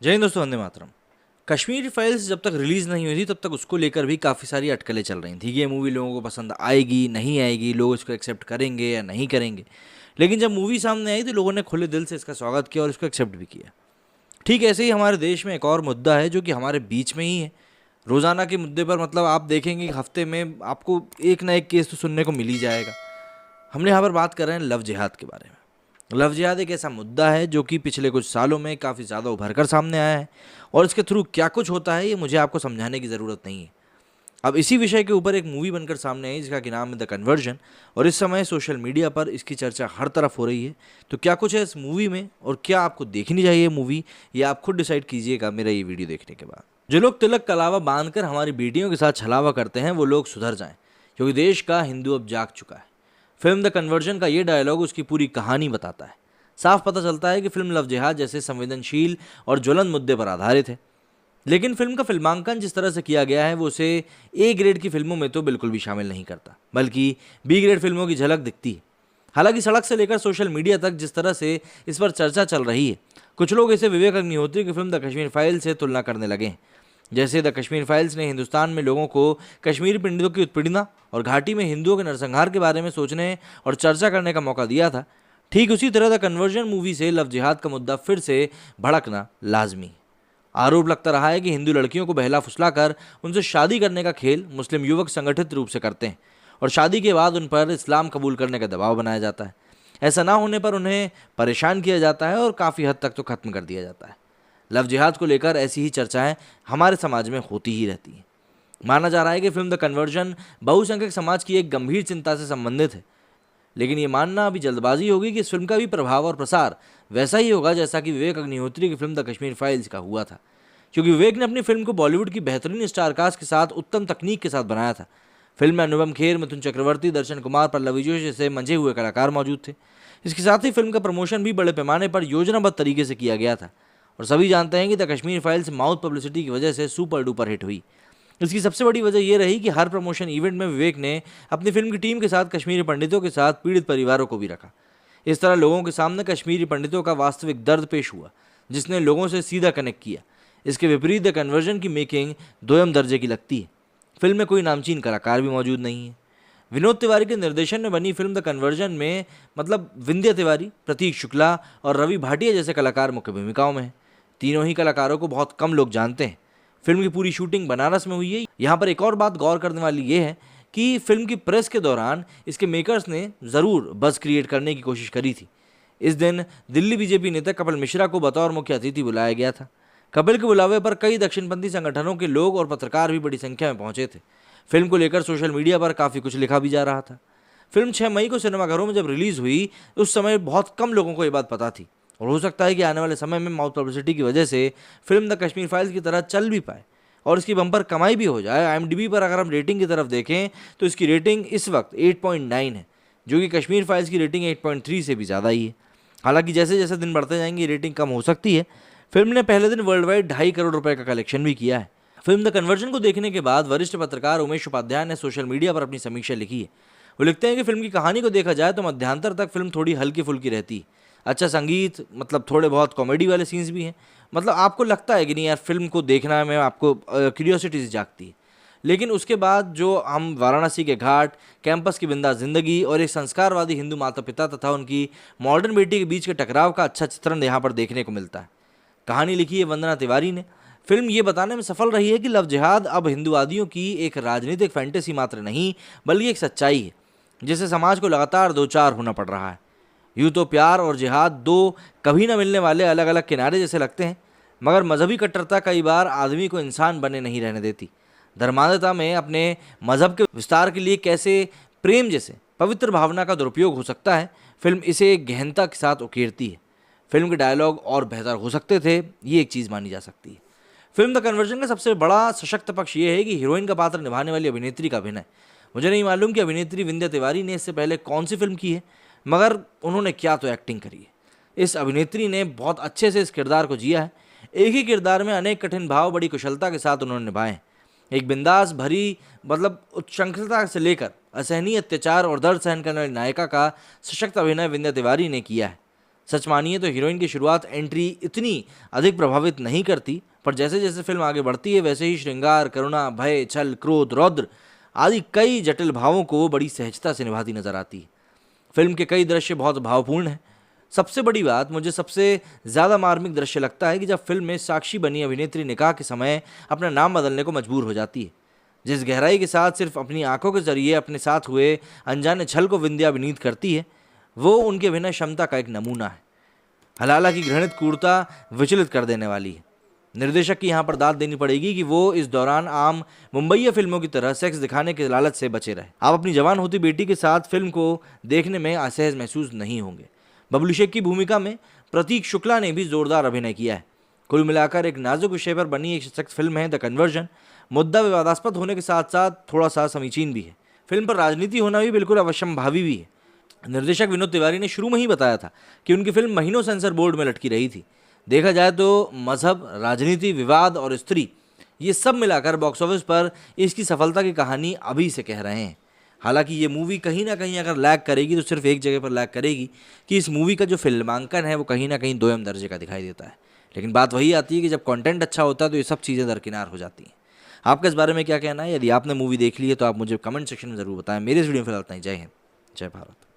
जय हिंद दोस्तों, वंदे मातरम। कश्मीर फाइल्स जब तक रिलीज़ नहीं हुई थी तब तक उसको लेकर भी काफ़ी सारी अटकलें चल रही थी कि ये मूवी लोगों को पसंद आएगी नहीं आएगी, लोग इसको एक्सेप्ट करेंगे या नहीं करेंगे। लेकिन जब मूवी सामने आई तो लोगों ने खुले दिल से इसका स्वागत किया और इसको एक्सेप्ट भी किया। ठीक ऐसे ही हमारे देश में एक और मुद्दा है जो कि हमारे बीच में ही है। रोज़ाना के मुद्दे पर मतलब आप देखेंगे कि हफ्ते में आपको एक ना एक केस तो सुनने को मिल ही जाएगा। हमने यहाँ पर बात कर रहे हैं लव जिहाद के बारे में। लव जिहाद एक ऐसा मुद्दा है जो कि पिछले कुछ सालों में काफ़ी ज़्यादा उभर कर सामने आया है और इसके थ्रू क्या कुछ होता है ये मुझे आपको समझाने की ज़रूरत नहीं है। अब इसी विषय के ऊपर एक मूवी बनकर सामने आई जिसका कि नाम है द कन्वर्जन, और इस समय सोशल मीडिया पर इसकी चर्चा हर तरफ हो रही है। तो क्या कुछ है इस मूवी में और क्या आपको देखनी चाहिए मूवी, ये आप खुद डिसाइड कीजिएगा मेरा ये वीडियो देखने के बाद। जो लोग तिलक कलावा बांधकर हमारी बेटियों के साथ छलावा करते हैं वो लोग सुधर जाएं, क्योंकि देश का हिंदू अब जाग चुका है। फिल्म द कन्वर्जन का ये डायलॉग उसकी पूरी कहानी बताता है। साफ पता चलता है कि फिल्म लव जिहाद जैसे संवेदनशील और ज्वलंत मुद्दे पर आधारित है। लेकिन फिल्म का फिल्मांकन जिस तरह से किया गया है वो उसे ए ग्रेड की फिल्मों में तो बिल्कुल भी शामिल नहीं करता, बल्कि बी ग्रेड फिल्मों की झलक दिखती है। हालांकि सड़क से लेकर सोशल मीडिया तक जिस तरह से इस पर चर्चा चल रही है, कुछ लोग इसे विवेक अग्निहोत्री की फिल्म द कश्मीर फाइल से तुलना करने लगे हैं। जैसे द कश्मीर फाइल्स ने हिंदुस्तान में लोगों को कश्मीरी पंडितों की उत्पीड़ना और घाटी में हिंदुओं के नरसंहार के बारे में सोचने और चर्चा करने का मौका दिया था, ठीक उसी तरह द कन्वर्जन मूवी से लव जिहाद का मुद्दा फिर से भड़कना लाजमी है। आरोप लगता रहा है कि हिंदू लड़कियों को बहला फुसलाकर उनसे शादी करने का खेल मुस्लिम युवक संगठित रूप से करते हैं और शादी के बाद उन पर इस्लाम कबूल करने का दबाव बनाया जाता है। ऐसा ना होने पर उन्हें परेशान किया जाता है और काफ़ी हद तक तो खत्म कर दिया जाता है। लव जिहाद को लेकर ऐसी ही चर्चाएं हमारे समाज में होती ही रहती हैं। माना जा रहा है कि फिल्म द कन्वर्जन बहुसंख्यक समाज की एक गंभीर चिंता से संबंधित है, लेकिन ये मानना अभी जल्दबाजी होगी कि इस फिल्म का भी प्रभाव और प्रसार वैसा ही होगा जैसा कि विवेक अग्निहोत्री की फिल्म द कश्मीर फाइल्स का हुआ था। क्योंकि विवेक ने अपनी फिल्म को बॉलीवुड की बेहतरीन स्टारकास्ट के साथ उत्तम तकनीक के साथ बनाया था। फिल्म में अनुपम खेर, मिथुन चक्रवर्ती, दर्शन कुमार, पल्लवी जोशी जैसे मंझे हुए कलाकार मौजूद थे। इसके साथ ही फिल्म का प्रमोशन भी बड़े पैमाने पर योजनाबद्ध तरीके से किया गया था और सभी जानते हैं कि the Kashmir files mouth publicity की वजह से सुपर डुपर हिट हुई। इसकी सबसे बड़ी वजह यह रही कि हर प्रमोशन इवेंट में विवेक ने अपनी फिल्म की टीम के साथ कश्मीरी पंडितों के साथ पीड़ित परिवारों को भी रखा। इस तरह लोगों के सामने कश्मीरी पंडितों का वास्तविक दर्द पेश हुआ, जिसने लोगों से सीधा कनेक्ट किया। इसके विपरीत द कन्वर्जन की मेकिंग दोयम दर्जे की लगती है। फिल्म में कोई नामचीन कलाकार भी मौजूद नहीं है। विनोद तिवारी के निर्देशन में बनी फिल्म द कन्वर्जन में विंध्या तिवारी, प्रतीक शुक्ला और रवि भाटिया जैसे कलाकार मुख्य भूमिकाओं में हैं। तीनों ही कलाकारों को बहुत कम लोग जानते हैं। फिल्म की पूरी शूटिंग बनारस में हुई है। यहाँ पर एक और बात गौर करने वाली ये है कि फिल्म की प्रेस के दौरान इसके मेकर्स ने ज़रूर बज़ क्रिएट करने की कोशिश करी थी। इस दिन दिल्ली बीजेपी नेता कपिल मिश्रा को बतौर मुख्य अतिथि बुलाया गया था। कपिल के बुलावे पर कई दक्षिणपंथी संगठनों के लोग और पत्रकार भी बड़ी संख्या में पहुंचे थे। फिल्म को लेकर सोशल मीडिया पर काफ़ी कुछ लिखा भी जा रहा था। फिल्म 6 मई को सिनेमाघरों में जब रिलीज़ हुई उस समय बहुत कम लोगों को ये बात पता थी और हो सकता है कि आने वाले समय में माउथ पब्लिसिटी की वजह से फिल्म द कश्मीर फाइल्स की तरह चल भी पाए और इसकी बम्पर कमाई भी हो जाए। IMDb पर अगर हम रेटिंग की तरफ देखें तो इसकी रेटिंग इस वक्त 8.9 है, जो कि कश्मीर फाइल्स की रेटिंग 8.3 से भी ज़्यादा ही है। हालांकि जैसे जैसे दिन बढ़ते जाएंगे रेटिंग कम हो सकती है। फिल्म ने पहले दिन वर्ल्ड वाइड 2.5 करोड़ रुपए का कलेक्शन भी किया है। फिल्म द कन्वर्जन को देखने के बाद वरिष्ठ पत्रकार उमेश उपाध्याय ने सोशल मीडिया पर अपनी समीक्षा लिखी है। वो लिखते हैं कि फिल्म की कहानी को देखा जाए तो मध्यांतर तक फिल्म थोड़ी हल्की फुल्की रहती है। अच्छा संगीत, थोड़े बहुत कॉमेडी वाले सीन्स भी हैं। आपको लगता है कि नहीं यार फिल्म को देखना में आपको क्यूरियोसिटी जागती है। लेकिन उसके बाद जो हम वाराणसी के घाट, कैंपस की बिंदास जिंदगी और एक संस्कारवादी हिंदू माता पिता तथा उनकी मॉडर्न बेटी के बीच के टकराव का अच्छा चित्रण यहाँ पर देखने को मिलता है। कहानी लिखी है वंदना तिवारी ने। फिल्म ये बताने में सफल रही है कि लव जिहाद अब हिंदुवादियों की एक राजनीतिक फैंटेसी मात्र नहीं बल्कि एक सच्चाई है, जिसे समाज को लगातार दो चार होना पड़ रहा है। यूँ तो प्यार और जिहाद दो कभी न मिलने वाले अलग अलग किनारे जैसे लगते हैं, मगर मजहबी कट्टरता कई बार आदमी को इंसान बने नहीं रहने देती। धर्मांधता में अपने मजहब के विस्तार के लिए कैसे प्रेम जैसे पवित्र भावना का दुरुपयोग हो सकता है, फिल्म इसे गहनता के साथ उकेरती है। फिल्म के डायलॉग और बेहतर हो सकते थे, ये एक चीज़ मानी जा सकती है। फिल्म द कन्वर्जन का सबसे बड़ा सशक्त पक्ष ये है कि हीरोइन का पात्र निभाने वाली अभिनेत्री का अभिनय। मुझे नहीं मालूम कि अभिनेत्री विंध्या तिवारी ने इससे पहले कौन सी फिल्म की है, मगर उन्होंने क्या तो एक्टिंग करी है। इस अभिनेत्री ने बहुत अच्छे से इस किरदार को जिया है। एक ही किरदार में अनेक कठिन भाव बड़ी कुशलता के साथ उन्होंने निभाए हैं। एक बिंदास भरी उच्छृंखलता से लेकर असहनीय अत्याचार और दर्द सहन करने वाली नायिका का सशक्त अभिनय विंध्या तिवारी ने किया है। सच मानिए तो हीरोइन की शुरुआत एंट्री इतनी अधिक प्रभावित नहीं करती, पर जैसे जैसे फिल्म आगे बढ़ती है वैसे ही श्रृंगार, करुणा, भय, छल, क्रोध, रौद्र आदि कई जटिल भावों को वो बड़ी सहजता से निभाती नजर आती है। फिल्म के कई दृश्य बहुत भावपूर्ण हैं। सबसे बड़ी बात, मुझे सबसे ज़्यादा मार्मिक दृश्य लगता है कि जब फिल्म में साक्षी बनी अभिनेत्री निकाह के समय अपना नाम बदलने को मजबूर हो जाती है। जिस गहराई के साथ सिर्फ अपनी आंखों के जरिए अपने साथ हुए अनजाने छल को विंध्या विनीत करती है, वो उनके विनय क्षमता का एक नमूना है। हलाला की घृणित क्रूरता विचलित कर देने वाली है। निर्देशक की यहाँ पर दाद देनी पड़ेगी कि वो इस दौरान आम मुंबई फिल्मों की तरह सेक्स दिखाने के लालच से बचे रहे। आप अपनी जवान होती बेटी के साथ फिल्म को देखने में असहज महसूस नहीं होंगे। बबलू शेख की भूमिका में प्रतीक शुक्ला ने भी जोरदार अभिनय किया है। कुल मिलाकर एक नाजुक विषय पर बनी एक सेक्स फिल्म है द कन्वर्जन। मुद्दा विवादास्पद होने के साथ साथ थोड़ा सा समीचीन भी है। फिल्म पर राजनीति होना भी बिल्कुल अवश्यंभावी भी है। निर्देशक विनोद तिवारी ने शुरू में ही बताया था कि उनकी फिल्म महीनों सेंसर बोर्ड में लटकी रही थी। देखा जाए तो मजहब, राजनीति, विवाद और स्त्री, ये सब मिलाकर बॉक्स ऑफिस पर इसकी सफलता की कहानी अभी से कह रहे हैं। हालांकि ये मूवी कहीं ना कहीं अगर लैग करेगी तो सिर्फ एक जगह पर लैग करेगी कि इस मूवी का जो फिल्मांकन है वो कहीं ना कहीं दोयम दर्जे का दिखाई देता है। लेकिन बात वही आती है कि जब कंटेंट अच्छा होता है तो ये सब चीज़ें दरकिनार हो जाती हैं। आपका इस बारे में क्या कहना है? यदि आपने मूवी देख ली है तो आप मुझे कमेंट सेक्शन में ज़रूर बताएं। मेरे इस वीडियो में फिलहाल इतना ही। जय हिंद, जय भारत।